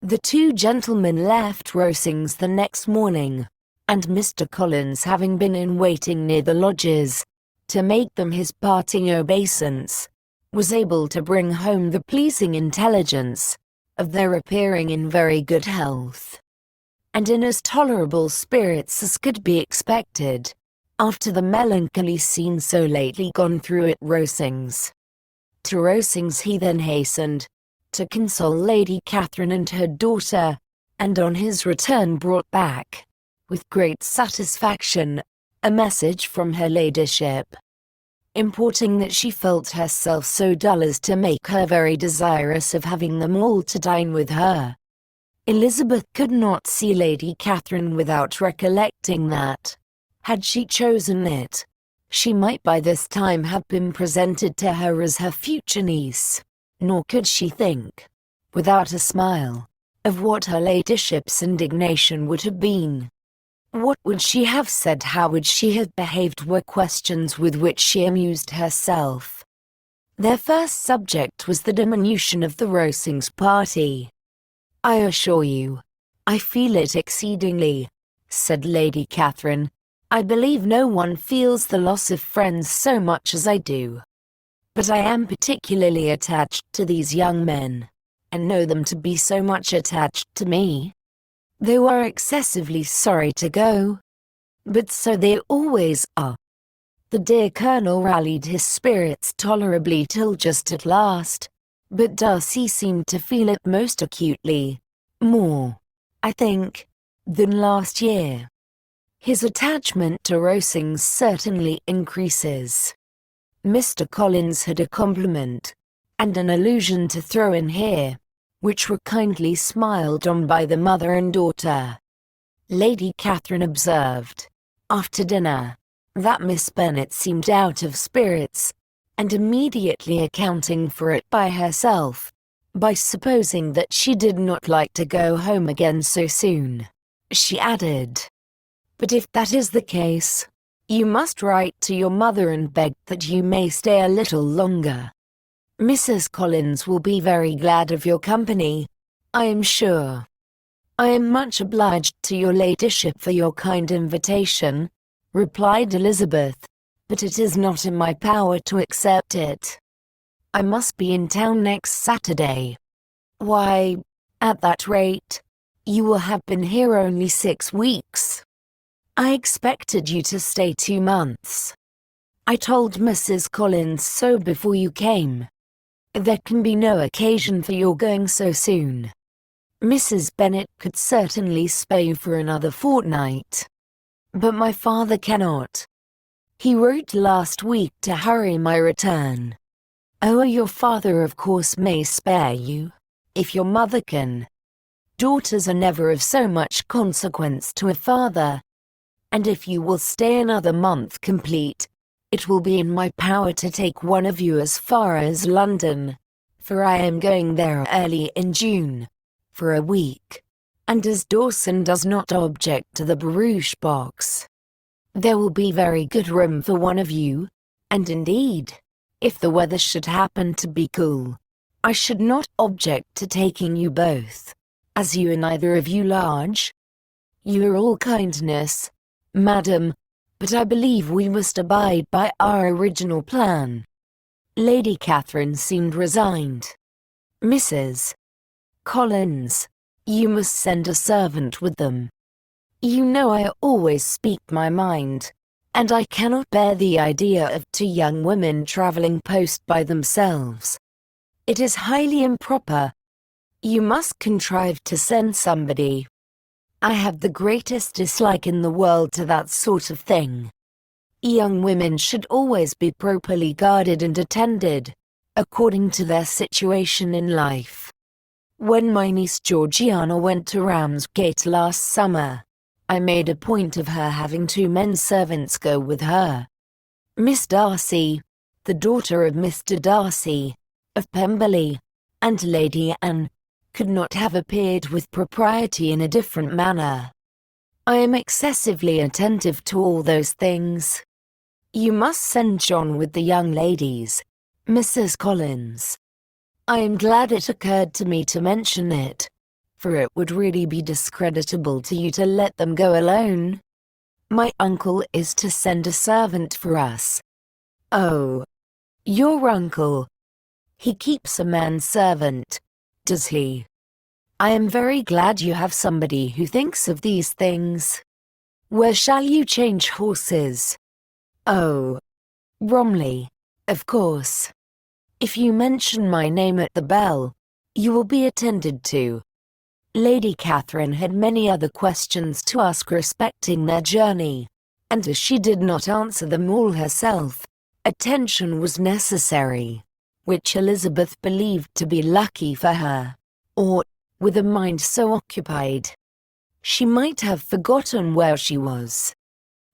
The two gentlemen left Rosings the next morning, and Mr. Collins, having been in waiting near the lodges, to make them his parting obeisance, was able to bring home the pleasing intelligence of their appearing in very good health, and in as tolerable spirits as could be expected, after the melancholy scene so lately gone through at Rosings. To Rosings he then hastened, to console Lady Catherine and her daughter, and on his return brought back, with great satisfaction, a message from her ladyship, importing that she felt herself so dull as to make her very desirous of having them all to dine with her. Elizabeth could not see Lady Catherine without recollecting that, had she chosen it, she might by this time have been presented to her as her future niece, nor could she think, without a smile, of what her ladyship's indignation would have been. What would she have said, how would she have behaved, were questions with which she amused herself. Their first subject was the diminution of the Rosings party. "I assure you, I feel it exceedingly," said Lady Catherine. "I believe no one feels the loss of friends so much as I do. But I am particularly attached to these young men, and know them to be so much attached to me. They were excessively sorry to go, but so they always are." The dear Colonel rallied his spirits tolerably till just at last, but Darcy seemed to feel it most acutely, more, I think, than last year. His attachment to Rosings certainly increases. Mr. Collins had a compliment, and an allusion to throw in here, which were kindly smiled on by the mother and daughter. Lady Catherine observed, after dinner, that Miss Bennet seemed out of spirits, and immediately accounting for it by herself, by supposing that she did not like to go home again so soon, she added, "But if that is the case, you must write to your mother and beg that you may stay a little longer. Mrs. Collins will be very glad of your company, I am sure." "I am much obliged to your ladyship for your kind invitation," replied Elizabeth, "but it is not in my power to accept it. I must be in town next Saturday." "Why, at that rate, you will have been here only 6 weeks. I expected you to stay 2 months. I told Mrs. Collins so before you came. There can be no occasion for your going so soon. Mrs. Bennet could certainly spare you for another fortnight. But my father cannot. He wrote last week to hurry my return." "Oh, your father of course may spare you, if your mother can. Daughters are never of so much consequence to a father. And if you will stay another month complete, it will be in my power to take one of you as far as London, for I am going there early in June, for a week, and as Dawson does not object to the barouche box, there will be very good room for one of you, and indeed, if the weather should happen to be cool, I should not object to taking you both, as you are neither of you large. You are all kindness, madam, but I believe we must abide by our original plan." Lady Catherine seemed resigned. "Mrs. Collins, you must send a servant with them. You know I always speak my mind, and I cannot bear the idea of 2 young women traveling post by themselves. It is highly improper. You must contrive to send somebody. I have the greatest dislike in the world to that sort of thing. Young women should always be properly guarded and attended, according to their situation in life. When my niece Georgiana went to Ramsgate last summer, I made a point of her having 2 men servants go with her. Miss Darcy, the daughter of Mr. Darcy, of Pemberley, and Lady Anne, could not have appeared with propriety in a different manner. I am excessively attentive to all those things. You must send John with the young ladies, Mrs. Collins. I am glad it occurred to me to mention it, for it would really be discreditable to you to let them go alone. My uncle is to send a servant for us." "Oh, your uncle? He keeps a manservant, does he? I am very glad you have somebody who thinks of these things. Where shall you change horses?" "Oh, Bromley, of course. If you mention my name at the bell, you will be attended to." Lady Catherine had many other questions to ask respecting their journey, and as she did not answer them all herself, attention was necessary, which Elizabeth believed to be lucky for her, or, with a mind so occupied, she might have forgotten where she was.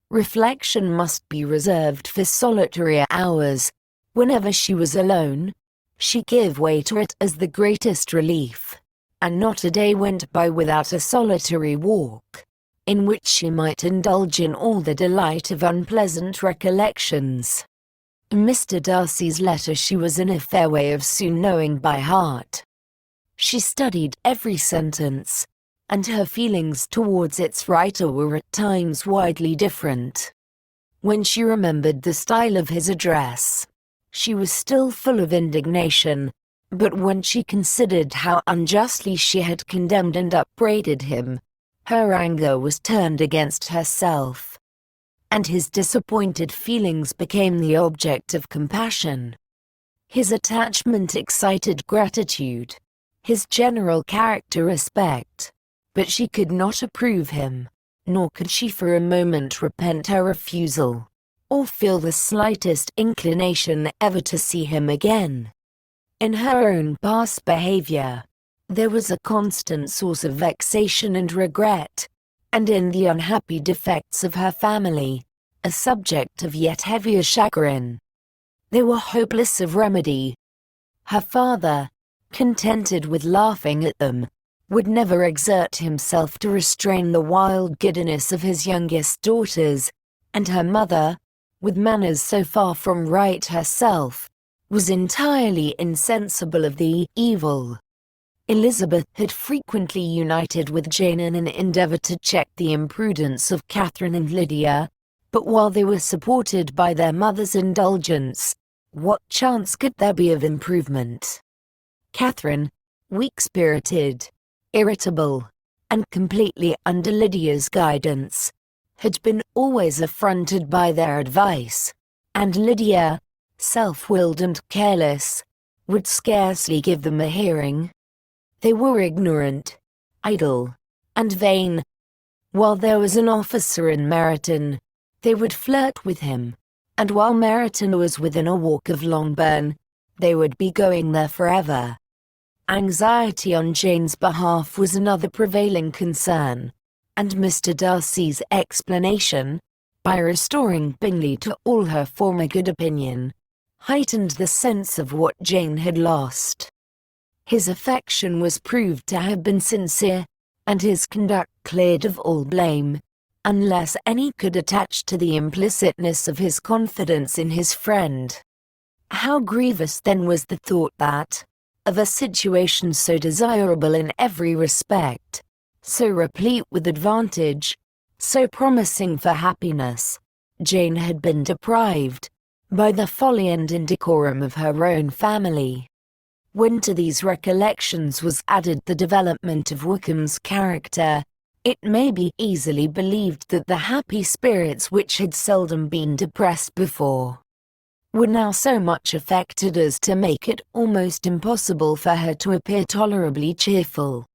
Reflection must be reserved for solitary hours. Whenever she was alone, she gave way to it as the greatest relief, and not a day went by without a solitary walk, in which she might indulge in all the delight of unpleasant recollections. Mr. Darcy's letter she was in a fair way of soon knowing by heart. She studied every sentence, and her feelings towards its writer were at times widely different. When she remembered the style of his address, she was still full of indignation, but when she considered how unjustly she had condemned and upbraided him, her anger was turned against herself, and his disappointed feelings became the object of compassion. His attachment excited gratitude, his general character respect, but she could not approve him, nor could she for a moment repent her refusal, or feel the slightest inclination ever to see him again. In her own past behavior, there was a constant source of vexation and regret, and in the unhappy defects of her family, a subject of yet heavier chagrin. They were hopeless of remedy. Her father, contented with laughing at them, would never exert himself to restrain the wild giddiness of his youngest daughters, and her mother, with manners so far from right herself, was entirely insensible of the evil. Elizabeth had frequently united with Jane in an endeavour to check the imprudence of Catherine and Lydia, but while they were supported by their mother's indulgence, what chance could there be of improvement? Catherine, weak-spirited, irritable, and completely under Lydia's guidance, had been always affronted by their advice, and Lydia, self-willed and careless, would scarcely give them a hearing. They were ignorant, idle, and vain. While there was an officer in Meryton, they would flirt with him, and while Meryton was within a walk of Longbourn, they would be going there forever. Anxiety on Jane's behalf was another prevailing concern, and Mr. Darcy's explanation, by restoring Bingley to all her former good opinion, heightened the sense of what Jane had lost. His affection was proved to have been sincere, and his conduct cleared of all blame, unless any could attach to the implicitness of his confidence in his friend. How grievous then was the thought that, of a situation so desirable in every respect, so replete with advantage, so promising for happiness, Jane had been deprived, by the folly and indecorum of her own family. When to these recollections was added the development of Wickham's character, it may be easily believed that the happy spirits which had seldom been depressed before, were now so much affected as to make it almost impossible for her to appear tolerably cheerful.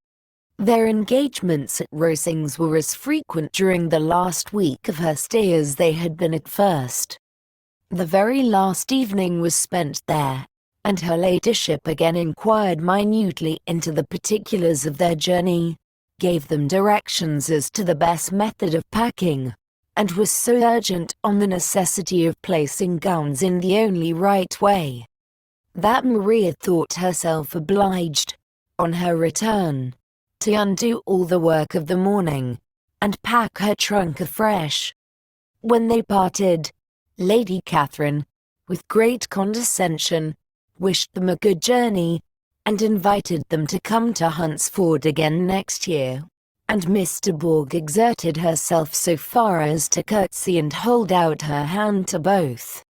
Their engagements at Rosings were as frequent during the last week of her stay as they had been at first. The very last evening was spent there, and her ladyship again inquired minutely into the particulars of their journey, gave them directions as to the best method of packing, and was so urgent on the necessity of placing gowns in the only right way, that Maria thought herself obliged, on her return, to undo all the work of the morning, and pack her trunk afresh. When they parted, Lady Catherine, with great condescension, wished them a good journey, and invited them to come to Hunsford again next year. And Mr. Borg exerted herself so far as to curtsy and hold out her hand to both.